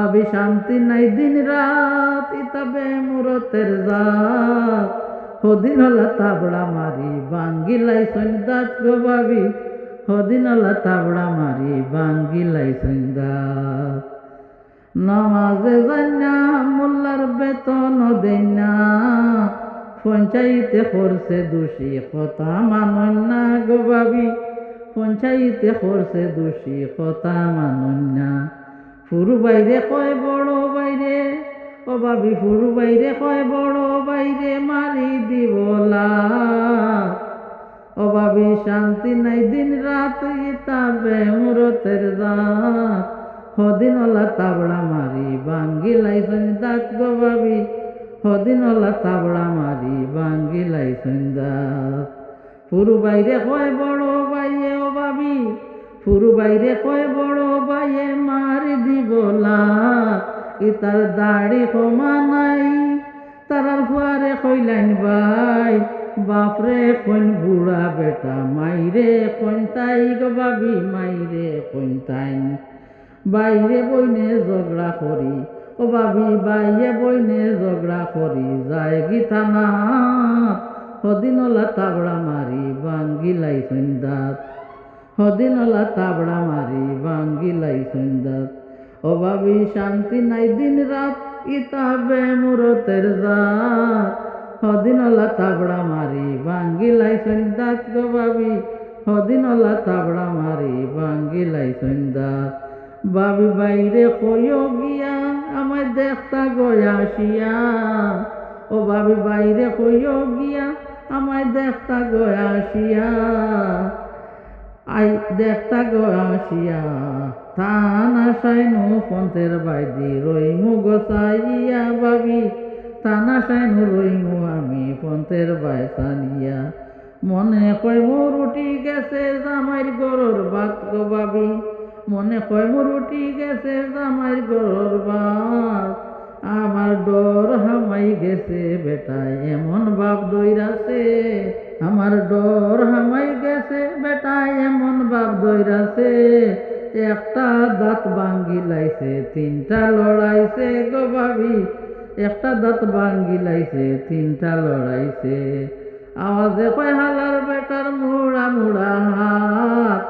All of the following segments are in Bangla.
ভাবি শান্তি নাই দিন রাত ইতাবে মুরতের জাত হদিন হলা তাবড়া মারি বাঙ্গিলাই সন্দাত গো ভাবি হদিন হলা তাবড়া মারি বাঙ্গিলাই সন্দাত নামাজে জান্না মোল্লার বেতন দেনা পঞ্চায়েতে করছে দোষী কথা মানন না গো ভাবি পঞ্চায়েতে করছে দোষী কথা মানন না ফুরু বাইরে কয় বড় বাইরে ও ভাবি ফুরু বাইরে কয় বড় বাইরে মারি দিবলা ও ভাবি শান্তি নাই দিন রাত ইতাবে মুরতের জাত হদিন হলা তাবড়া মারি বাঙ্গিলাই সন্দাত গো ভাবি হদিন হলা তাবড়া মারি বাঙ্গিলাই সন্দাত ফুরু বাইরে কয় বড় বাইয়ে ও ভাবি ফুরু বাইরে কয় বড় বাইয়ে মারি দিবলা ইতার দাড়ি ক্ষমা নাই তারার ফুয়ারে কইলাইন ভাই বাপরে কোন বুড়া বেটা মাইরে কোন তাই গো ভাবি মাইরে কোন তাই বাইরে বইনে ঝগড়া করি ও ভাবি বাইরে বইনে ঝগড়া করি যায় গীতা না হদিনলা তাবড়া মারি বাঙ্গিলাই সন্দাত হদিনলা তাবড়া মারি বাঙ্গিলাই সন্দাত ও ভাবি শান্তি নাই দিন রাত ইতাবে মুরতের জাত হদিনলা তাবড়া মারি বাঙ্গিলাই সন্দাত গো ভাবি হদিনলা তাবড়া মারি বাঙ্গিলাই সন্দাত ভাবি বাইরে কইও গিয়া আমায় দেখতা গয়াসিয়া ও ভাবি বাইরে কইও গিয়া আমায় দেখতা গয়াসিয়া আই দেখতা গয়াসিয়া তান আশায় নু পন্থের বাইদি রইমু গোসাইয়া ভাবি তান আশায় নু রইমু আমি পন্থের বাইসানিয়া মনে কয় মোর উঠি গেছে জামাইর গরুর বাত গো ভাবি মনে কয় মোর উঠি গেছে জামাইর গরুর বাত আমার ডর হামাই গেছে বেটায় এমন বাপ দইরাছে আমার ডর হামাই গেছে বেটায় এমন বাপ দইরাছে একটা দাঁত ভাঙ্গি লাইছে তিনটা লড়াইছে গো ভাবি একটা দাঁত ভাঙ্গি লাইছে তিনটা লড়াইছে আওয়াজে কয় হালার বেটার মুড়া মুড়া হাত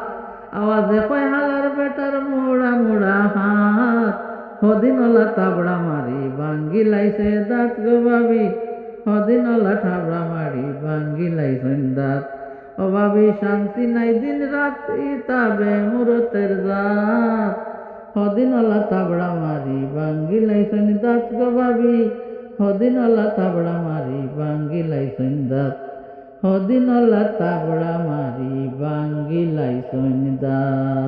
আওয়াজে কয় হালার বেটার মুড়া মুড়া হাত হদিনলা তাবড়া মারি বাঙ্গিলাইছে দাঁত গো ভাবি হদিনলা ঠাবড়া মারি বাঙ্গিলাইছেন দাঁত ও ভাবি শান্তি নাই দিন রাত ইতাবে মুরতের জাত হদিনলা তাবড়া মারি বাঙ্গিলাইছেন দাঁত গো ভাবি হদিনলা তাবড়া মারি বাঙ্গিলাইছেন দাঁত হদিনলা তাবড়া মারি বাঙ্গিলাইছেন দাঁত।